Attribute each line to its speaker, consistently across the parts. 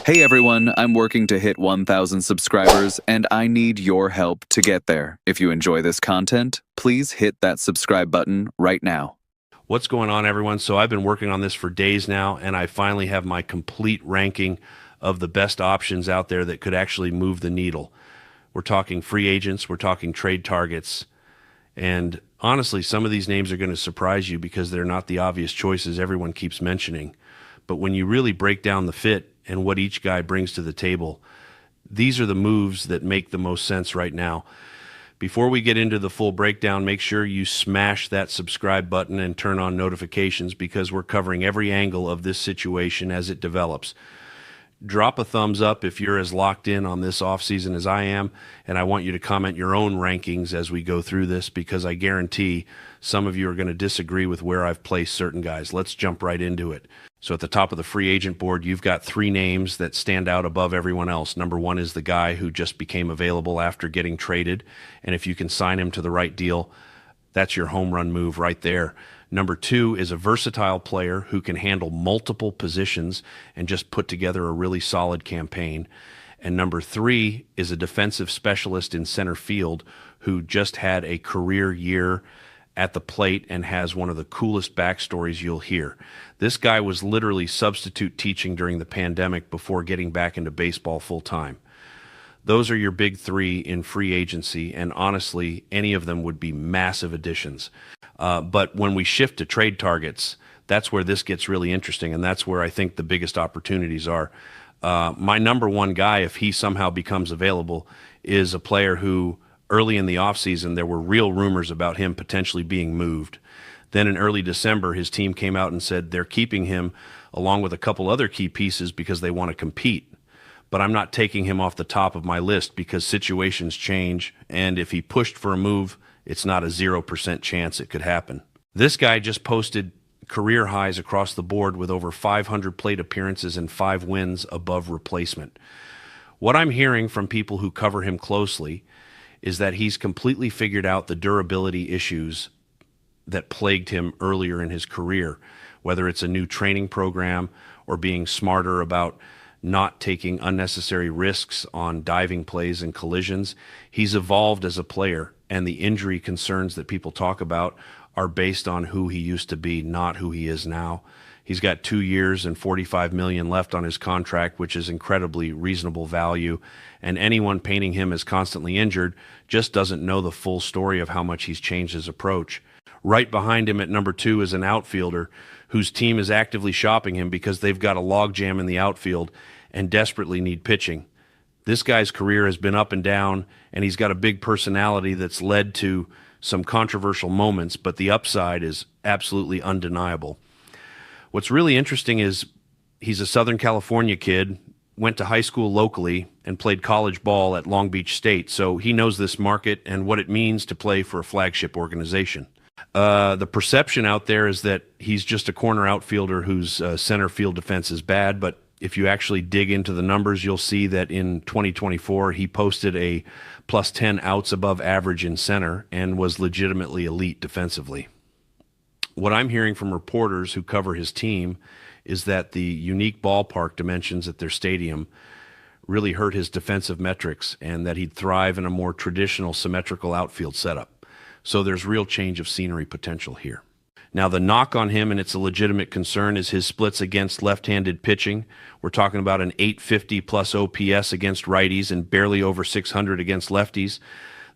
Speaker 1: Hey everyone, I'm working to hit 1,000 subscribers and I need your help to get there. If you enjoy this content, please hit that subscribe button right now.
Speaker 2: What's going on, everyone? So I've been working on this for days now, and I finally have my complete ranking of the best options out there that could actually move the needle. We're talking free agents, we're talking trade targets, and honestly, some of these names are going to surprise you because they're not the obvious choices everyone keeps mentioning. But when you really break down the fit and what each guy brings to the table, these are the moves that make the most sense right now. Before we get into the full breakdown, make sure you smash that subscribe button and turn on notifications because we're covering every angle of this situation as it develops. Drop a thumbs up if you're as locked in on this offseason as I am, and I want you to comment your own rankings as we go through this because I guarantee some of you are going to disagree with where I've placed certain guys. Let's jump right into it. So at the top of the free agent board, you've got three names that stand out above everyone else. Number one is the guy who just became available after getting traded, and if you can sign him to the right deal, that's your home run move right there. Number two is a versatile player who can handle multiple positions and just put together a really solid campaign. And number three is a defensive specialist in center field who just had a career year at the plate and has one of the coolest backstories you'll hear. This guy was literally substitute teaching during the pandemic before getting back into baseball full time. Those are your big three in free agency, and honestly, any of them would be massive additions. But when we shift to trade targets, that's where this gets really interesting, and that's where I think the biggest opportunities are. My number one guy, if he somehow becomes available, is a player who early in the offseason, there were real rumors about him potentially being moved. Then in early December, his team came out and said they're keeping him along with a couple other key pieces because they want to compete. But I'm not taking him off the top of my list because situations change, and if he pushed for a move, it's not a 0% chance it could happen. This guy just posted career highs across the board with over 500 plate appearances and 5 wins above replacement. What I'm hearing from people who cover him closely is that he's completely figured out the durability issues that plagued him earlier in his career, whether it's a new training program or being smarter about not taking unnecessary risks on diving plays and collisions. He's evolved as a player, and the injury concerns that people talk about are based on who he used to be, not who he is now. He's got 2 years and $45 million left on his contract, which is incredibly reasonable value. And anyone painting him as constantly injured just doesn't know the full story of how much he's changed his approach. Right behind him at number 2 is an outfielder whose team is actively shopping him because they've got a logjam in the outfield and desperately need pitching. This guy's career has been up and down, and he's got a big personality that's led to some controversial moments, but the upside is absolutely undeniable. What's really interesting is he's a Southern California kid, went to high school locally, and played college ball at Long Beach State, so he knows this market and what it means to play for a flagship organization. The perception out there is that he's just a corner outfielder whose center field defense is bad, but if you actually dig into the numbers, you'll see that in 2024, he posted a plus 10 outs above average in center and was legitimately elite defensively. What I'm hearing from reporters who cover his team is that the unique ballpark dimensions at their stadium really hurt his defensive metrics and that he'd thrive in a more traditional symmetrical outfield setup. So there's real change of scenery potential here. Now, the knock on him, and it's a legitimate concern, is his splits against left-handed pitching. We're talking about an 850 plus OPS against righties and barely over 600 against lefties.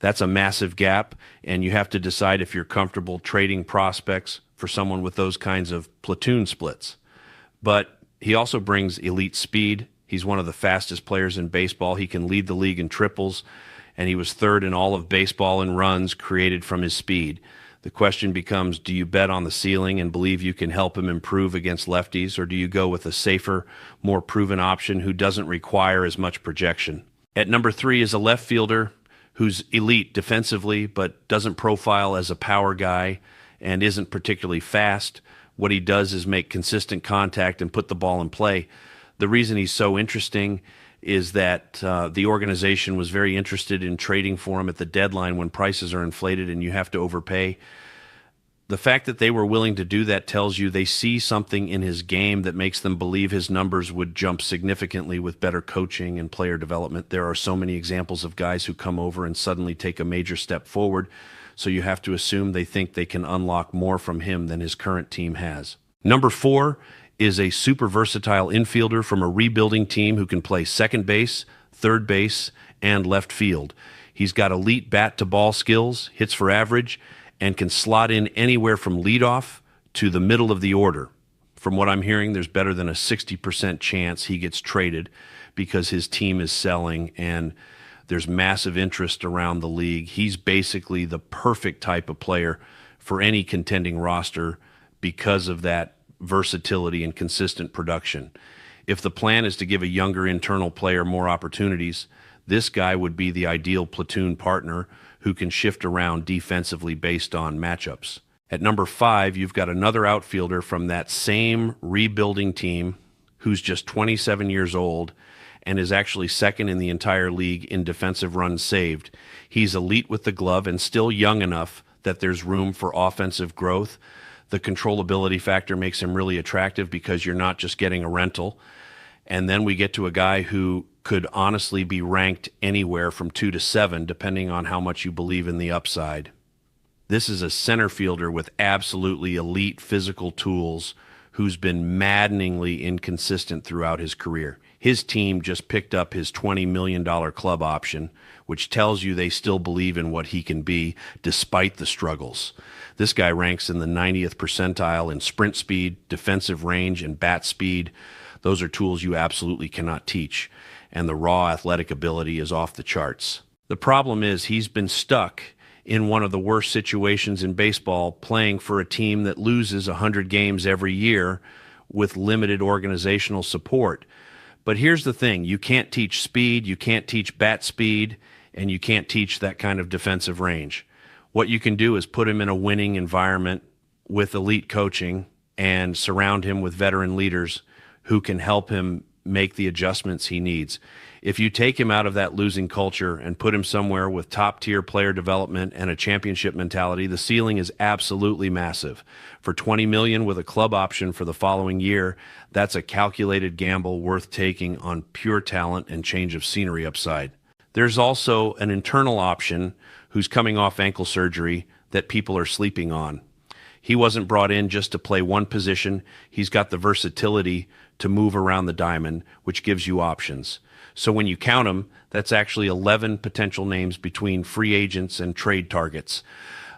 Speaker 2: That's a massive gap, and you have to decide if you're comfortable trading prospects for someone with those kinds of platoon splits. But he also brings elite speed. He's one of the fastest players in baseball. He can lead the league in triples, and he was third in all of baseball in runs created from his speed. The question becomes, do you bet on the ceiling and believe you can help him improve against lefties, or do you go with a safer, more proven option who doesn't require as much projection? At number 3 is a left fielder who's elite defensively but doesn't profile as a power guy and isn't particularly fast. What he does is make consistent contact and put the ball in play. The reason he's so interesting is that the organization was very interested in trading for him at the deadline when prices are inflated and you have to overpay. The fact that they were willing to do that tells you they see something in his game that makes them believe his numbers would jump significantly with better coaching and player development. There are so many examples of guys who come over and suddenly take a major step forward, so you have to assume they think they can unlock more from him than his current team has. Number 4 is a super versatile infielder from a rebuilding team who can play second base, third base, and left field. He's got elite bat-to-ball skills, hits for average, and can slot in anywhere from leadoff to the middle of the order. From what I'm hearing, there's better than a 60% chance he gets traded because his team is selling and there's massive interest around the league. He's basically the perfect type of player for any contending roster because of that versatility and consistent production. If the plan is to give a younger internal player more opportunities, this guy would be the ideal platoon partner who can shift around defensively based on matchups. At number 5, you've got another outfielder from that same rebuilding team who's just 27 years old and is actually second in the entire league in defensive runs saved. He's elite with the glove and still young enough that there's room for offensive growth. The controllability factor makes him really attractive because you're not just getting a rental. And then we get to a guy who could honestly be ranked anywhere from 2 to 7, depending on how much you believe in the upside. This is a center fielder with absolutely elite physical tools who's been maddeningly inconsistent throughout his career. His team just picked up his $20 million club option, which tells you they still believe in what he can be despite the struggles. This guy ranks in the 90th percentile in sprint speed, defensive range, and bat speed. Those are tools you absolutely cannot teach, and the raw athletic ability is off the charts. The problem is he's been stuck in one of the worst situations in baseball, playing for a team that loses 100 games every year with limited organizational support. But here's the thing, you can't teach speed, you can't teach bat speed, and you can't teach that kind of defensive range. What you can do is put him in a winning environment with elite coaching and surround him with veteran leaders who can help him make the adjustments he needs. If you take him out of that losing culture and put him somewhere with top-tier player development and a championship mentality, the ceiling is absolutely massive. For $20 million with a club option for the following year, that's a calculated gamble worth taking on pure talent and change of scenery upside. There's also an internal option who's coming off ankle surgery that people are sleeping on. He wasn't brought in just to play one position. He's got the versatility to move around the diamond, which gives you options. So when you count them, that's actually 11 potential names between free agents and trade targets.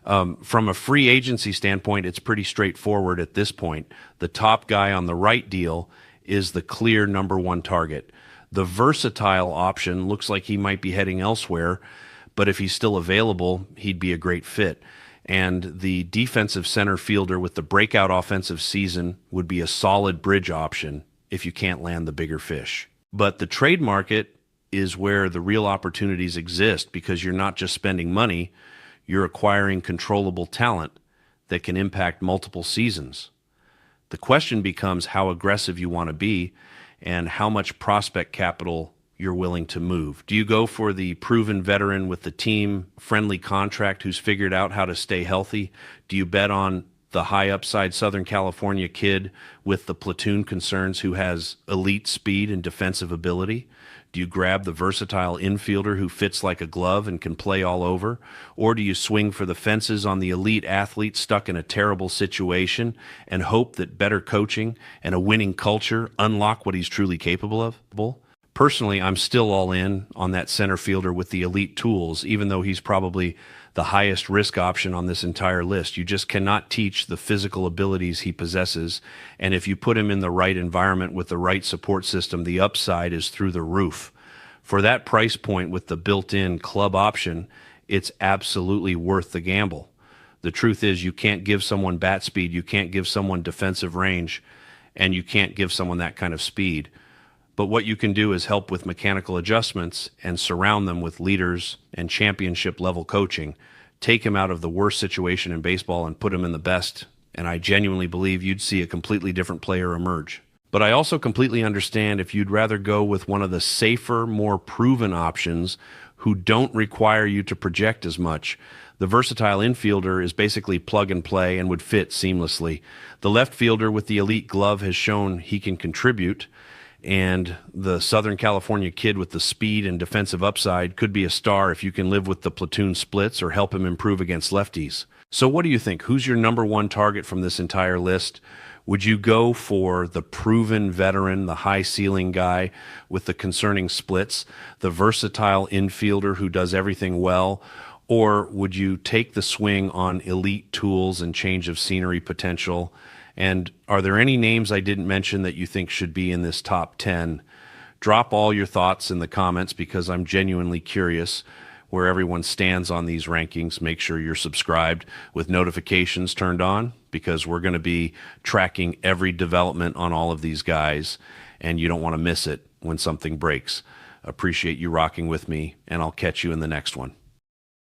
Speaker 2: From a free agency standpoint, it's pretty straightforward at this point. The top guy on the right deal is the clear number 1 target. The versatile option looks like he might be heading elsewhere, but if he's still available, he'd be a great fit. And the defensive center fielder with the breakout offensive season would be a solid bridge option if you can't land the bigger fish. But the trade market is where the real opportunities exist because you're not just spending money, you're acquiring controllable talent that can impact multiple seasons. The question becomes how aggressive you want to be and how much prospect capital you're willing to move. Do you go for the proven veteran with the team-friendly contract who's figured out how to stay healthy? Do you bet on the high-upside Southern California kid with the platoon concerns who has elite speed and defensive ability? Do you grab the versatile infielder who fits like a glove and can play all over? Or do you swing for the fences on the elite athlete stuck in a terrible situation and hope that better coaching and a winning culture unlock what he's truly capable of? Personally, I'm still all in on that center fielder with the elite tools, even though he's probably the highest risk option on this entire list. You just cannot teach the physical abilities he possesses, and if you put him in the right environment with the right support system, the upside is through the roof. For that price point with the built-in club option, it's absolutely worth the gamble. The truth is you can't give someone bat speed, you can't give someone defensive range, and you can't give someone that kind of speed. But what you can do is help with mechanical adjustments and surround them with leaders and championship level coaching. Take him out of the worst situation in baseball and put him in the best. And I genuinely believe you'd see a completely different player emerge. But I also completely understand if you'd rather go with one of the safer, more proven options who don't require you to project as much. The versatile infielder is basically plug and play and would fit seamlessly. The left fielder with the elite glove has shown he can contribute, and the Southern California kid with the speed and defensive upside could be a star if you can live with the platoon splits or help him improve against lefties. So what do you think? Who's your number one target from this entire list? Would you go for the proven veteran, the high ceiling guy with the concerning splits, the versatile infielder who does everything well? Or would you take the swing on elite tools and change of scenery potential? And are there any names I didn't mention that you think should be in this top 10? Drop all your thoughts in the comments because I'm genuinely curious where everyone stands on these rankings. Make sure you're subscribed with notifications turned on because we're going to be tracking every development on all of these guys, and you don't want to miss it when something breaks. Appreciate you rocking with me, and I'll catch you in the next one.